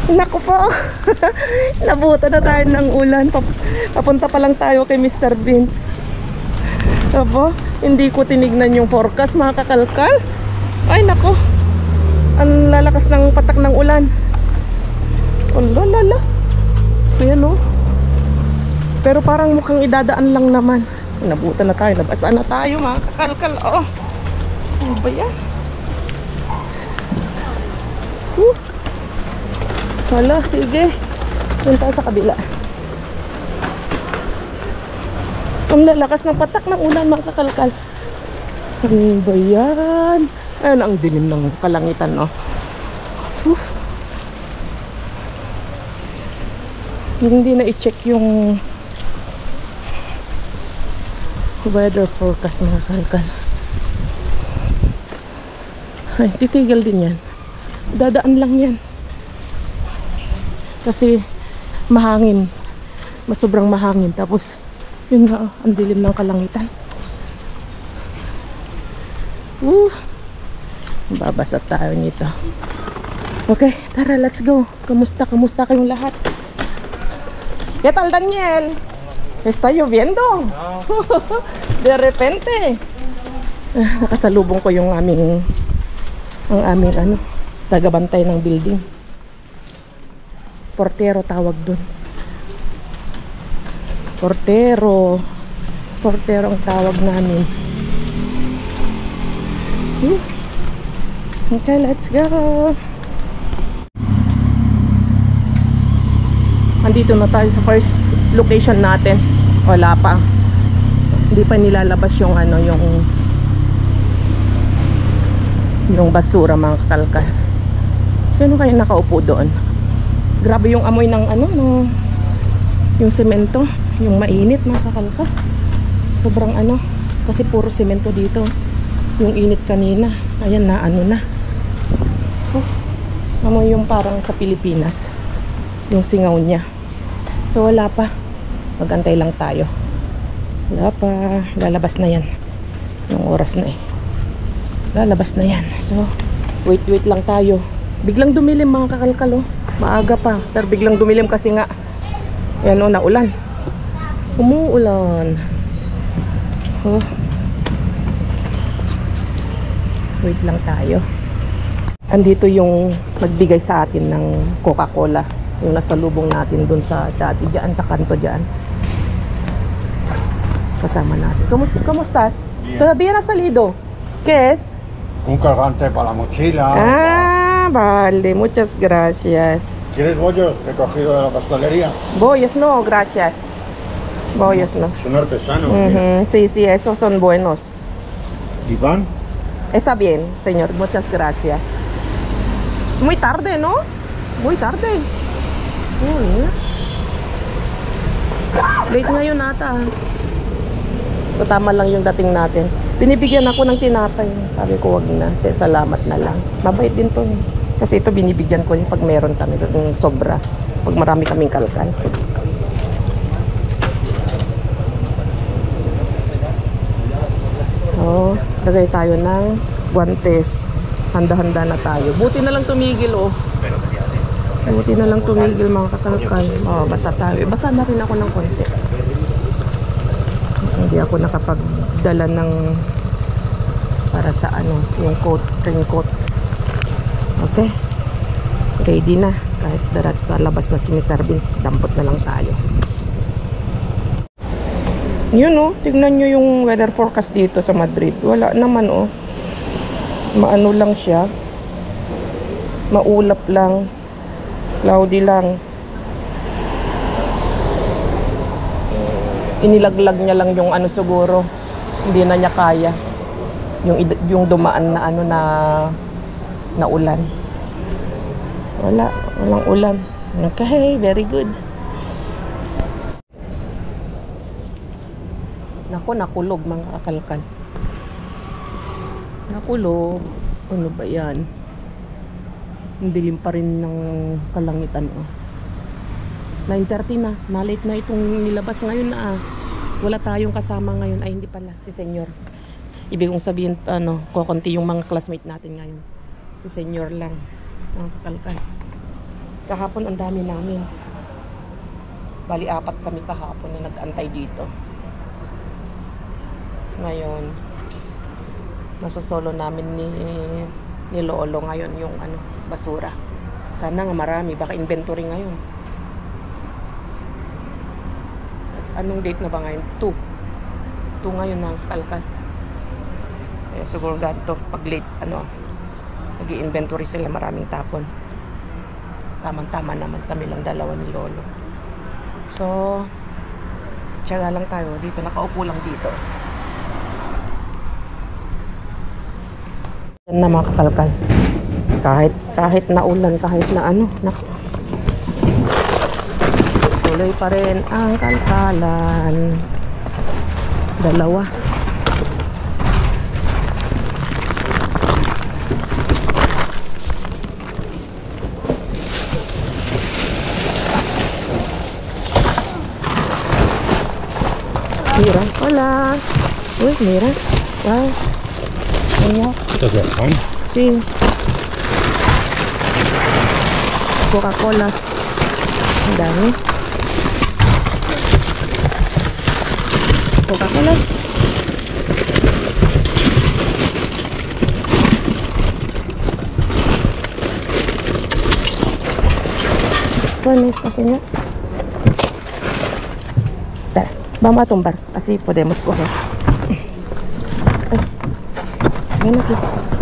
Naku po. Nabuta na tayo ng ulan. Papunta pa lang tayo kay Mr. Bean. Aba, hindi ko tinignan yung forecast, mga kakalkal. Ay naku, ang lalakas ng patak ng ulan. Oh lala. Ayan o. Pero parang mukhang idadaan lang naman. Nabuta na tayo, labasan na tayo, mga kakalkal. Oh, ano ba yan? Hala, sige. Punta sa kabila. Ang lalakas ng patak ng ulan, mga kakalkal. Ano ba yan? Ayun, ang dilim ng kalangitan, no? Hindi na i-check yung weather forecast, mga kakalkal. Ay, titigil din yan. Dadaan lang yan. Kasi mahangin, sobrang mahangin. Tapos yun nga, ang dilim ng kalangitan. Babasa tayo nito. Okay, tara, let's go. Kamusta kayong lahat? ¿Qué tal, Daniel? ¿Está lloviendo? De repente. Nakasalubong ko yung aming ano, tagabantay ng building. Portero tawag dun. Portero ang tawag namin. Okay, let's go. Andito na tayo sa first location natin. Wala pa. Hindi pa nilalabas yung ano, yung basura, mga kakalkal. Sino kayo nakaupo doon? Grabe yung amoy ng ano, yung semento, yung mainit, mga kakalkal. Sobrang ano, kasi puro semento dito. Yung init kanina, ayan na ano na. Amoy yung parang sa Pilipinas, yung singaw niya. So wala pa, magantay lang tayo. Wala pa, lalabas na yan. Yung oras na lalabas na yan. So wait lang tayo. Biglang dumilim, mga kakalkal, oh. Maaga pa, pero biglang dumilim kasi nga ayan o, naulan. Umuulan. Oh. Wait lang tayo. Andito yung nagbigay sa atin ng Coca-Cola, yung nasa lubong natin dun sa dati dyan, sa kanto dyan. Kasama natin. ¿Cómo estás? Todavía no has salido. ¿Qué es? Un cargante para la mochila. Vale, muchas gracias. ¿Quieres bollos? He cogido de la pastelería. Bollos no, gracias. Bollos no. Son artesanos. Sí, esos son buenos. ¿Y pan? Está bien, señor, muchas gracias. Muy tarde, ¿no? Muy tarde. Late ngayon ata. Tama lang yung dating natin. Binibigyan ako ng tinapay. Sabi ko wag na. Salamat na lang. Mabait din to. Kasi ito binibigyan ko yung pag meron kami ng sobra. Pag marami kaming kalkal. Oh, lagay tayo ng guantes. Handa-handa na tayo. Buti na lang tumigil, oh. Buti na lang tumigil, mga kakalkal. Oh, basa tayo. Basa na rin ako ng konti. Hindi ako nakapagdala ng para sa ano, yung coat, raincoat. Okay. Ready na. Kahit palabas na si Mr. Bean, dampot na lang tayo. Yun, oh. Tignan nyo yung weather forecast dito sa Madrid. Wala naman, oh. Maano lang siya. Maulap lang. Cloudy lang. Inilaglag niya lang yung ano siguro. Hindi na niya kaya. Yung dumaan na ano na ulan. Walang ulan. Okay, very good. Nako, nakulog, mga kakalkal. Nakulog. Ano ba yan? Ang dilim pa rin ng kalangitan, oh. 9:30 na. Na-late na itong nilabas ngayon na, wala tayong kasama ngayon. Ay, hindi pala. Si Senyor. Ibig kong sabihin, ano, kukunti yung mga classmate natin ngayon. Si Senyor lang. Mga kakalkal. Kahapon ang dami namin. Bali, 4 kami kahapon na nag-antay dito. Ngayon, masosolo namin ni Lolo ngayon yung basura. Sana nga marami, baka inventory ngayon. As, anong date na ba ngayon? 2 ngayon ng kalkal. Kaya siguro ganito, pag late, nag-i-inventory sila, maraming tapon. Tamang-tama naman kami lang dalawa ni Lolo. So, tiyaga lang tayo dito, nakaupo lang dito. Yan na mga kakalkal. Kahit na ulan, kahit na tuloy pa rin ang kalkalan. Dalawa. Mira, hola. Uy, mira. Wow. Ayan. ¿Esto es el pan? Sí. Coca-Cola. Ang dami. Coca-Cola. ¿Cuál es esta señora? Vamos a tumbar, así podemos coger. Ay,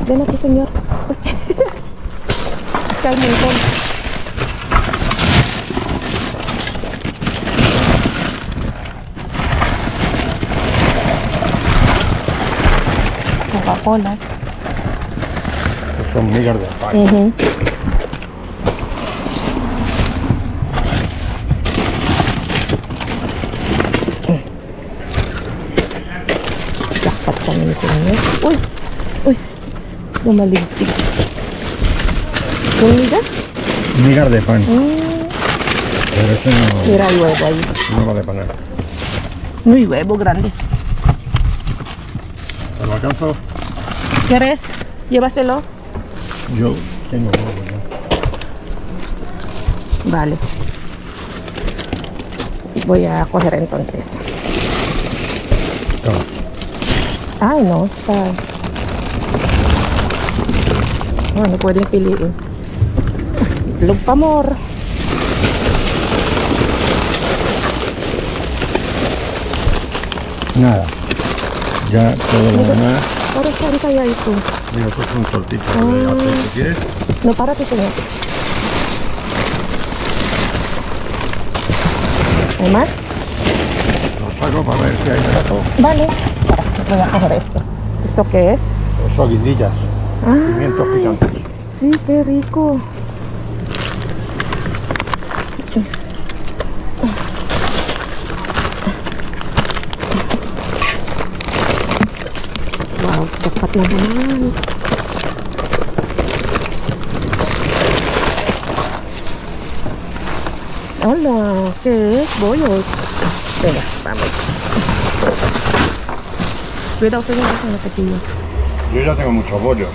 ven aquí señor. Es que hay un montón. Coca-Colas. Son migas de pan. Dapat kami ni senyor. Uy! Lumaligtig. ¿Con migas? Migas de pan. Pero eso Mira el huevo ahí. no vale para nada. Muy huevo grandes. ¿Te lo alcanzo? ¿Quieres? Llévaselo. Yo tengo huevo ya. Vale. Voy a coger entonces. Toma. Ay, no, está... Bueno, pwedeng piliin. Itlog pa more. Nada. Ya todo lo demás. Para saan kaya ito? Mira, esto es un tortito de aceite. ¿Quieres? No, para ti, señor. ¿Hay más? Lo saco para ver si hay rato. Vale. Voy a coger esto. ¿Esto qué es? Son guindillas. Pimientos picantes. Sí, qué rico. Wow, dapat na naman. Hola, ¿qué es? Bollos. Venga, vamos. Cuidado, señor, con la pequeña. Yo ya tengo muchos bollos.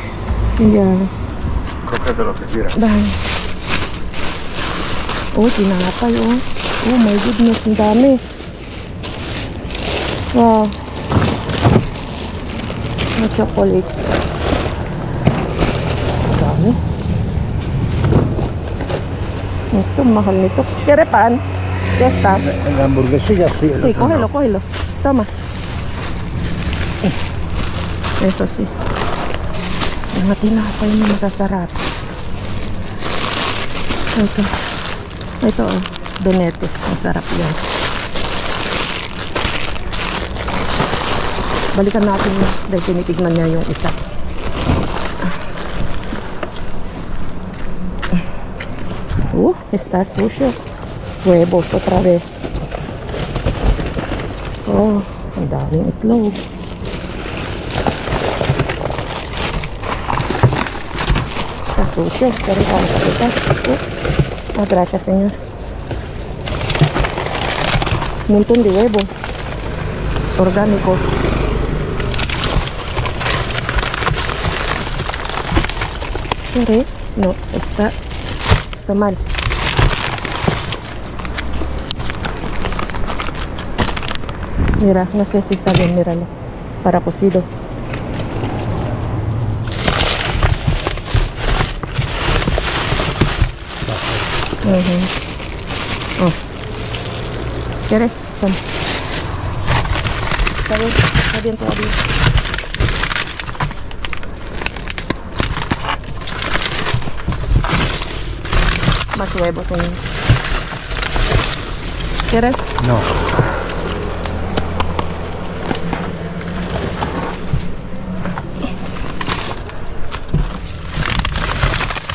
Ya. Cógete lo que quieras. Dahil. Oh, tinapay oh. Oh my goodness, ang dami. Wow. May chocolates. Ang dami. Ito, mahal nito. ¿Quiere pan? Ya está. La hamburguesilla sí. Sí, cógelo, cógelo. Toma. Eso sí. Mga tinapay na masasarap. Ito oh, donetes. Masarap yan. Balikan natin dahil tinitignan niya yung isa. Está sucio. Huevos otra vez. Oh, ang daming itlog. Está sucio, pero vamos a quitar. Gracias, señor. Un montón de huevos orgánicos. ¿Qué? No, está mal. Mira, no sé si está bien, míralo. Para cocido. Oh. ¿Quieres? Toma. Está bien todavía. Más huevos, señor. ¿Quieres? No.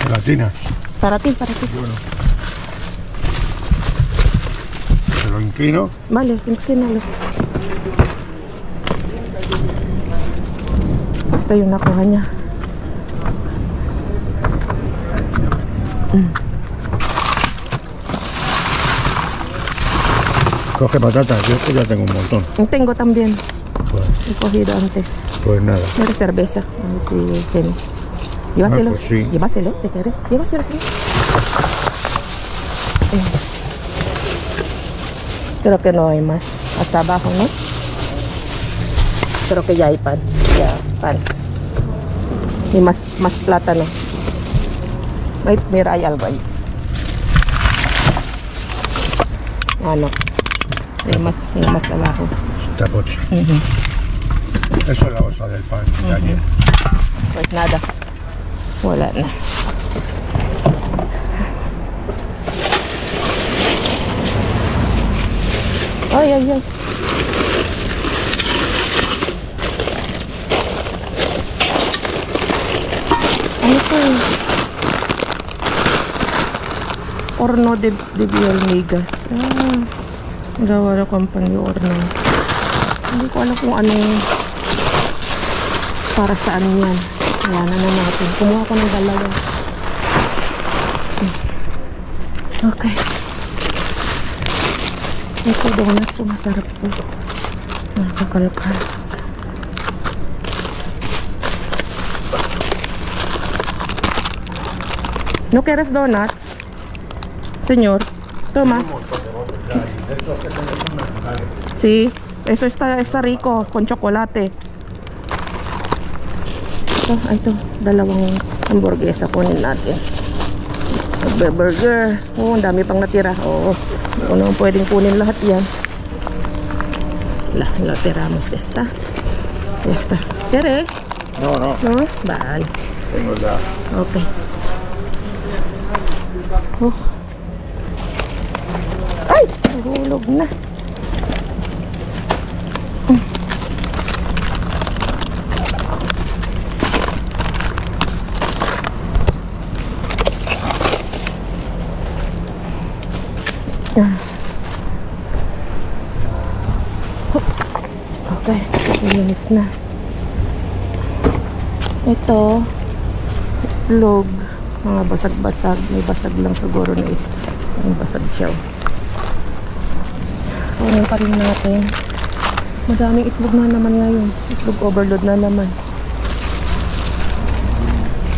Gelatina. Para ti, para ti. Bueno. Se lo inclino. Vale, inclínalo. Ito yung nakuha niya. Coge patatas, yo pues ya tengo un montón. Tengo también. Pues, He cogido antes. pues nada. No eres cerveza. A ver si tiene. Llévaselo. pues sí. Llévaselo, si quieres. Llévaselo, sí. Creo que no hay más. Hasta abajo, ¿no? Creo que ya hay pan. Ya, pan. Y más plátano. Ay, mira, hay algo ahí. Ah, no. Hay más abajo. Está pocha. Eso es la bolsa del pan de ayer. Pues nada. Wala na. Ay, ay, ay. Ano to eh? Horno de hormigas. Gawa na company horno. Hindi ko alam kung ano yung para saan yan. Wala na natin. Kumuha ko ng dalawa. Okay. Ito donuts. Masarap po. Nakakalkal. ¿No quieres donut? Señor, toma. Sí, eso está rico con chocolate. Ito, dalawang hamburguesa kunin natin. Burger. Oh, ang dami pang natira. Oo. Ano pwedeng kunin lahat yan. La tiramos esta. Esta. ¿Quieres? No, no. ¿No? Vale. Tengo ya. Okay. Oh. Ay! Nahulog na. Okay, linis na. Ito, itlog. Mga basag-basag. May basag lang siguro na isa. May basag siya. Kunin pa rin natin. Madaming itlog na naman ngayon. Itlog overload na naman.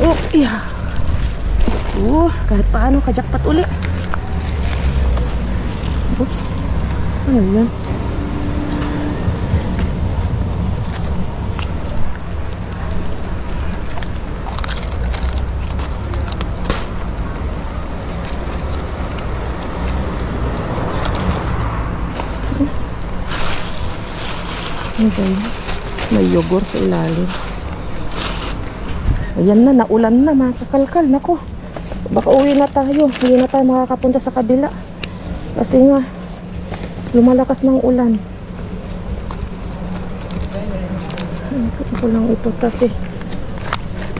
Oh, yeah. Kahit paano, kajakpat uli. Oops. Ano yan? Okay. May yogurt sa ilalim. Ayan na, naulan na mga kakalkal. Nako, baka uwi na tayo. Hindi na tayo makakapunta sa kabila. Kasi nga, lumalakas ng ulan. Ito ko lang ito kasi.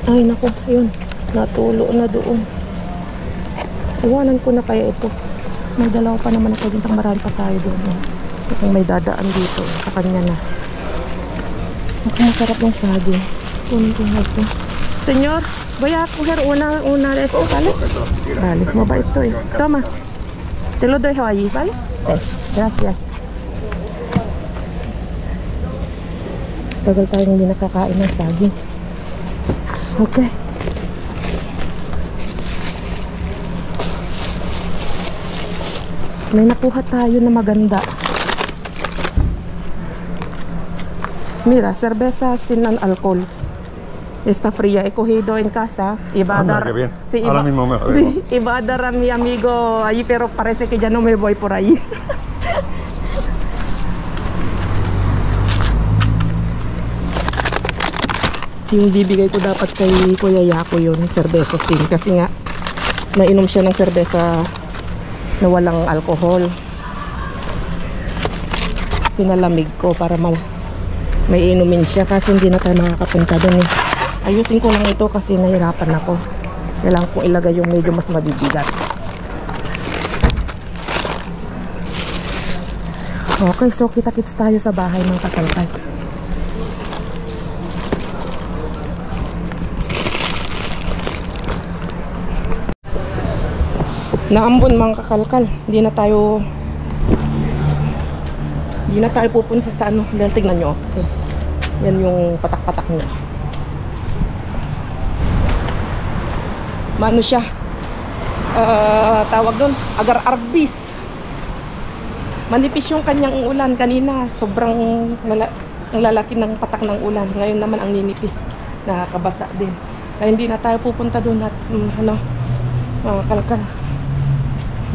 Ay nako, yun. Natulo na doon. Iwanan ko na kaya ito. May dalawa pa naman ako din. Marami pa tayo doon. Kung may dadaan dito, sa kanya na. Masarap ng saging. Kunin ko na ito. Senyor, voy a coger una de esto, ¿vale? Vale, mabait to eh. Toma. Te lo dejo allí, ¿vale? Gracias. Tagal tayong hindi nakakain ng saging. Okay. May nakuha tayo na maganda. Mira, cerveza sin alcohol. Está fría. He cogido en casa. Iba a Anda, dar. qué bien. Sí, Ahora mismo me lo bebo. sí, iba a dar a mi amigo allí, pero parece que ya no me voy por ahí. Yung bibigay ko dapat kay Kuya Yako yun, cerveza sin. Kasi nga, nainom siya ng cerveza na walang alcohol. Pinalamig ko para may inumin siya kasi hindi na tayo makakapunta doon eh. Ayusin ko lang ito kasi nahirapan ako. Kailangan kong ilagay yung medyo mas mabibigat. Okay, so kita-kits tayo sa bahay ng kakalkal. Naambon mga kakalkal. Hindi na tayo pupunta sa ano. Dahil tignan nyo. Yan yung patak-patak niya. Maano siya? Tawag doon, agar-arbis. Manipis yung kanyang ulan kanina. Sobrang lalaki ng patak ng ulan. Ngayon naman ang ninipis. Nakakabasa din. Kaya hindi na tayo pupunta doon at kalkal.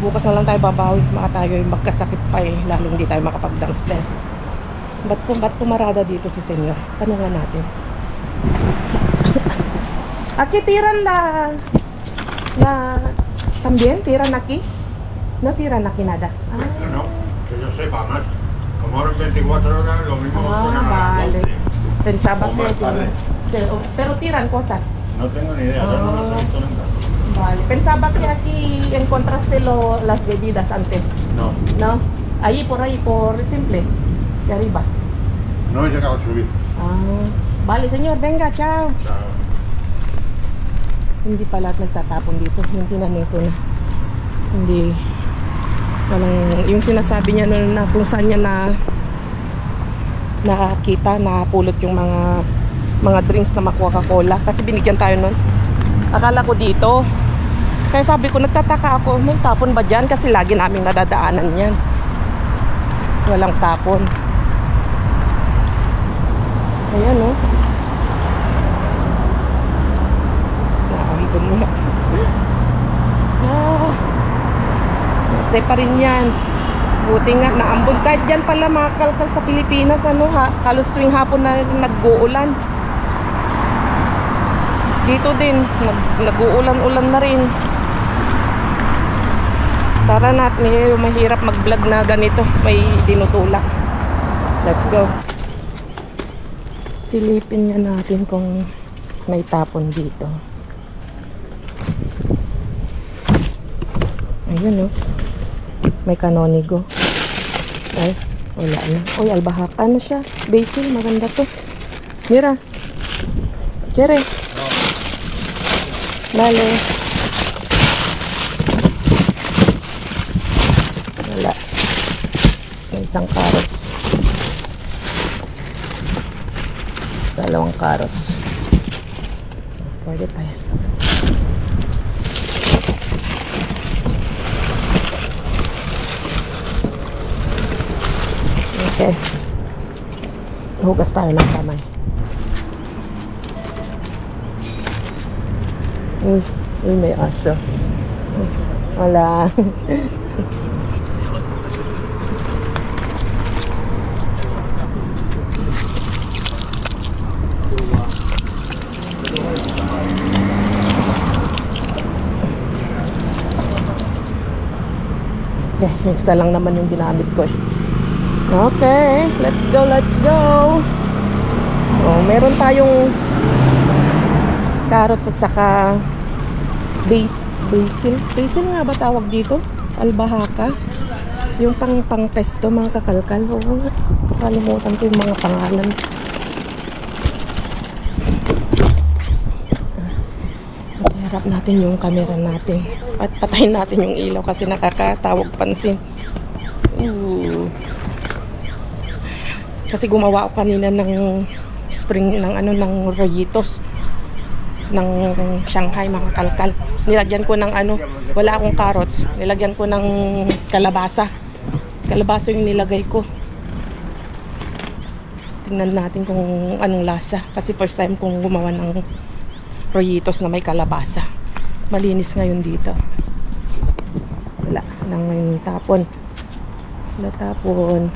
Bukas na lang tayo babawi. Baka tayo magkasakit pa eh. Lalo hindi tayo makapag-downstairs. Ba't pumarada dito si Senyor? Tanungan natin. Aquí tiran también tiran aquí. No tiran aquí nada. No, que yo sepa más. Como ahora en 24 horas, lo mismo fueron a vale. las 12. Pensaba O más tarde. pero tiran cosas. No tengo ni idea, yo no los he visto nunca. Vale. Pensaba que aquí encontraste las bebidas antes. No, ¿No? Ahí, por simple. De arriba. no he llegado a subir. Vale, señor. Venga, chao. Chao. Hindi pa lahat nagtatapon dito. Yung tinanong ko na. Hindi. Walang, yung sinasabi niya noon na kung saan niya nakakita, napulot yung mga drinks na Coca-Cola. Kasi binigyan tayo noon. Akala ko dito. Kaya sabi ko, nagtataka ako, may tapon ba dyan? Kasi lagi namin nadadaanan yan. Walang tapon. Ayan, oh. Naampun mo. Sorte pa rin yan. Buti nga, naambon. Kahit dyan pala mga kalkal sa Pilipinas, halos tuwing hapon na nag-uulan. Dito din, nag-uulan-ulan na rin. Tara na, may mahirap mag-vlog na ganito. May dinutulak. Let's go. Silipin niya natin kung may tapon dito. Ayun, oh. May kanonigo. Ay, wala na. Uy, albahak. Ano siya? Basil, maganda to. Mira. Kere. Dale. Wala. May isang carrots. Dalawang carrots. Pwede pa yan. Okay. Hugas tayo ng kamay. Uy, may aso. Wala. Okay, yung isa lang naman yung ginamit ko eh. Okay, let's go, let's go. Oh, meron tayong carrots at saka basil. Basil nga ba tawag dito? Albahaka. Yung pang pesto, mga kakalkal. Oo, kalimutan ko yung mga pangalan. Harap natin yung camera natin. At patayin natin yung ilaw kasi nakakatawag pansin. Kasi gumawa ako kanina ng spring ng rollitos ng Shanghai, mga kalkal. Nilagyan ko ng wala akong carrots. Nilagyan ko ng kalabasa. Kalabasa yung nilagay ko. Tingnan natin kung anong lasa. Kasi first time kong gumawa ng rollitos na may kalabasa. Malinis ngayon dito. Wala nang ngayon tapon. Wala tapon.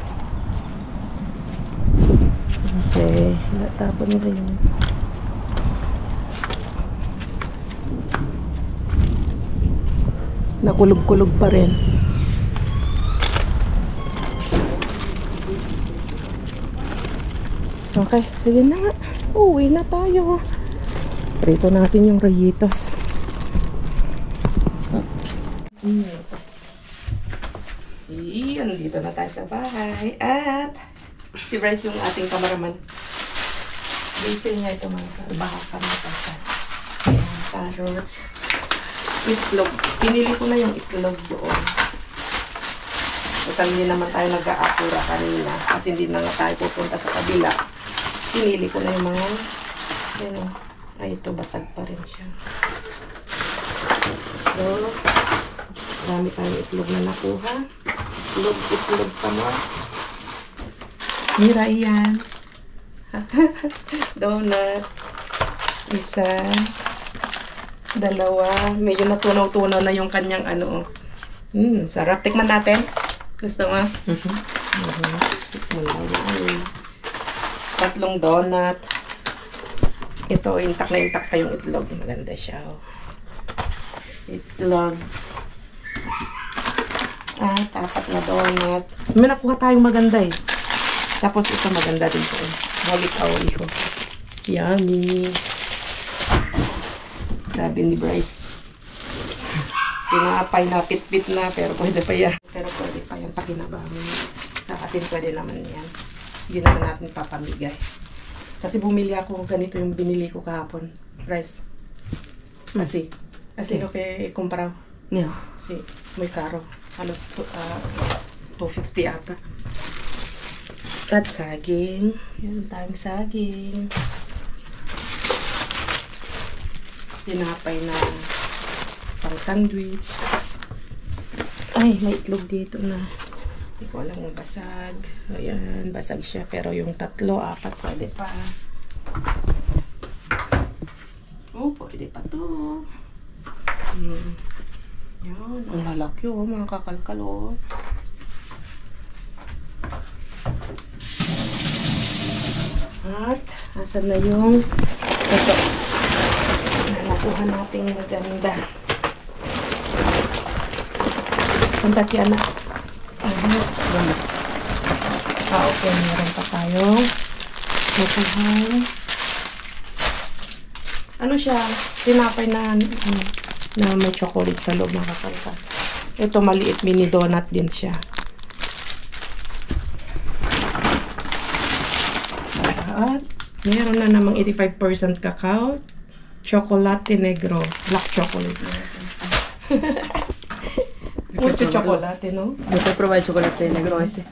Okay. Wala tapon ngayon. Nakulog-kulog pa rin. Okay, sige na nga. Uwi na tayo. Prito natin yung rollitos. Iyon, dito na tayo sa bahay. At si Bryce yung ating kameraman. Basil niya ito mga bahak kami tasan. Carrots. Itlog. Pinili ko na yung itlog doon. At hindi naman tayo nag-aapura kanina. Kasi hindi na nga tayo pupunta sa kabila. Pinili ko na yung mga ano, ay ito basag pa rin siya. So, dami tayong itlog na nakuha. Itlog pa mo. Mira yan. Donut. Isa. Dalawa. Medyo natunaw-tunaw na yung kanyang ano. Sarap. Tikman natin. Gusto mo? Tikman natin. 3 donut. Ito, intak na intak pa yung itlog. Maganda siya. Oh. Itlog. 4 na donut. May nakuha tayong maganda eh. Tapos ito maganda din po. Halik-awali ko. Yummy. Sabi ni Bryce. Pinapay na, pit-pit na, pero pwede pa yan. Pero pwede pa yan, pakinabangin. Sa atin pwede naman yan. Hindi naman natin papamigay. Kasi bumili ako ganito yung binili ko kahapon. Bryce. Kasi lo que comprado. Yeah. Sí, muy caro. Halos 250 ata. At saging. Yan tayong saging. Tinapay na pang sandwich. Ay, may itlog dito na. Hindi ko alam kung basag. Ayan, basag siya. Pero yung 3, 4, pwede pa. Oh, pwede pa to. Yan, ang lalaki oh, mga kakalkal oh. At, asan na yung ito. Nakuha nating maganda. Pantaki anak. Okay, meron pa tayo. Nakuha. Ano siya? Tinapay na may chocolate sa loob, nakakalka. Ito maliit mini donut din siya. At meron na namang 85% cacao, chocolate negro, black chocolate. Mucho chocolate, ¿no? Yo te probé el chocolate negro ese.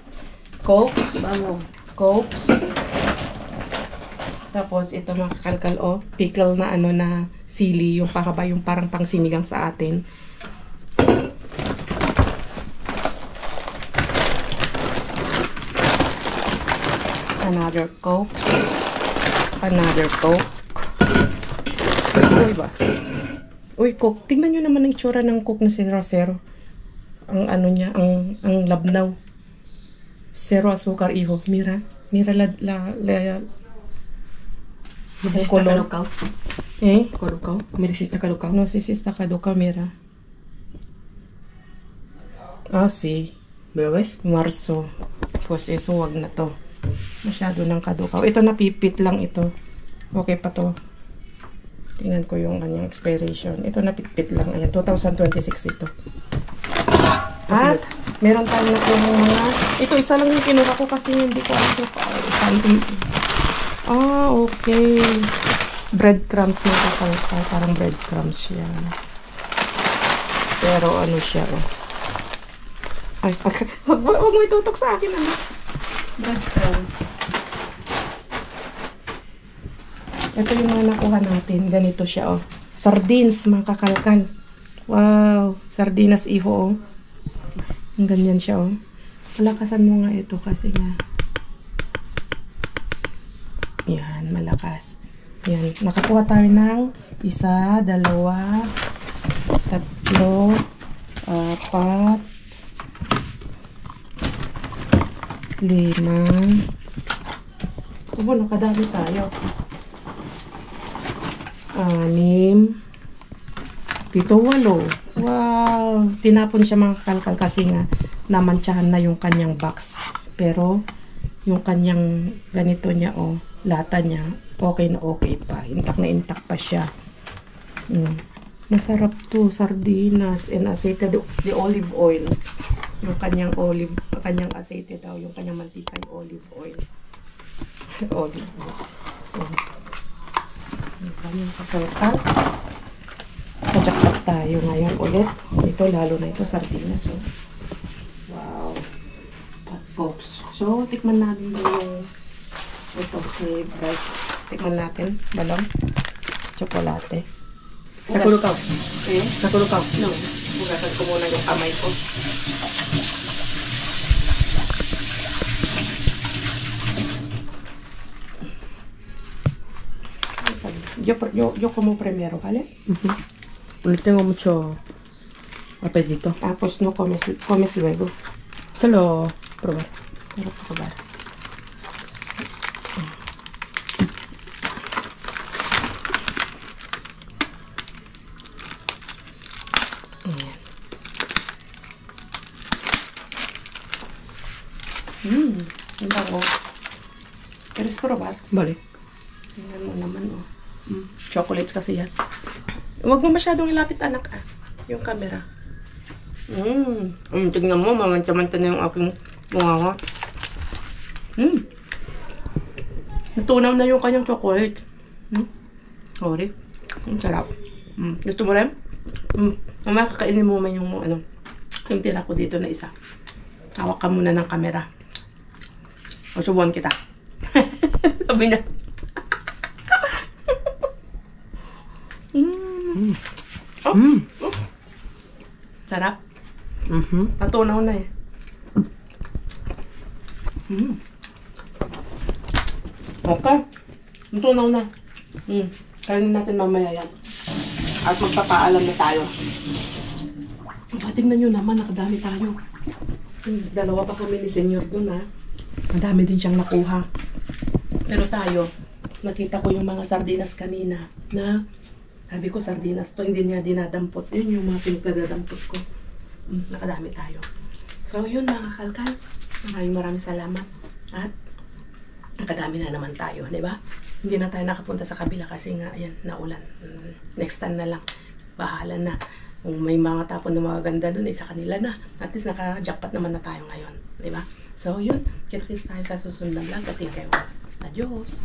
Cokes. Vamos. Cokes. Tapos ito mga kakalkal, oh, pickle na ano na sili, yung pakaba, yung parang pang sinigang sa atin. Another Coke. Another Coke. Uy ba? Uy, Coke. Tingnan nyo naman ang itsura ng Coke na 0-0. Ang ano niya, ang labnaw. 0 azúcar, hijo. Mira. Mira la ¿Está caducado? ¿Eh? ¿Caducado? Mira si está caducado. No sé si está caducado, mira. Ah, sí. ¿Lo ves? Marso. Pues eso, wag na to. Masyado ng kadukaw. Ito napipit lang ito. Okay pa to. Tingnan ko yung kanyang expiration. Ito napipit lang. Ayan, 2026 ito. At meron tayong nakuha ng mga... Ito, isa lang yung kinuha ko kasi hindi ko alam ito. Ah, okay. Breadcrumbs mga kakalkal. Parang breadcrumbs siya. Pero ano siya, oh. Ay, wag mo itutok sa akin, ano? Breadcrumbs. Ito yung mga nakuha natin. Ganito siya, oh. Sardines, mga kakalkal. Wow. Sardinas, iho, oh. Ang ganyan siya, oh. Palakasan mo nga ito kasi nga. Yan, malakas. Yan, nakakuha tayo ng 1, 2, 3, 4, 5. Oh, nakadami tayo. 6, 7, 8. Wow! Tinapon siya mga kalkal kasi nga namantsahan na yung kanyang box. Pero yung kanyang ganito niya, oh, lata niya, okay na okay pa. Intak na intak pa siya. Masarap to, sardinas and aceite, the olive oil. Yung kanyang aceite daw, yung kanyang mantika, yung olive oil. Olive oil. Yung kanyang kakalkal. Pajakpak tayo ngayon ulit. Ito, lalo na ito, sardinas. Oh. Wow. At cokes. So, tikman natin yung ito, may rice. Tikman natin. Balong. Chocolate. Nakulukaw. Eh? Nakulukaw. No. Bugasan ko muna yung kamay ko. Yo como primero, ¿vale? No tengo mucho apetito. Pues no comes luego. Solo probar. Para probar. Ang bango. ¿Quieres probar? Vale. Tingnan mo naman, oh. Chocolates kasi yan. Huwag mo masyadong ilapit, anak, ah. Yung camera. Tingnan mo, mamantya-mantya na yung aking bungawa. Natunaw na yung kanyang chocolate. Sorry. Ang sarap. Gusto mo rin? Mamaya kakainin mo man yung, yung tira ko dito na isa. Hawak ka muna ng camera. O, subuhan kita. Sabi niya. Sarap. Natunaw na eh. Okay. Natunaw na. Kainin natin mamaya yan. At magpapaalam na tayo. Tingnan nyo naman, nakadami tayo. Dalawa pa kami ni Senyor dun, ha. Madami din siyang nakuha. Pero tayo, nakita ko yung mga sardinas kanina na sabi ko sardinas to, hindi niya dinadampot. Yun yung mga pinagdadampot ko. Nakadami tayo. So yun mga kalkal, maraming salamat. At nakadami na naman tayo, di ba? Hindi na tayo nakapunta sa kabila kasi nga, ayan, naulan. Next time na lang, bahala na. Kung may mga tapon na mga ganda dun, sa kanila na. At least naka-jackpot naman na tayo ngayon, di ba? So yun, kita-kits tayo sa susunod na vlog. At kayo. Adios!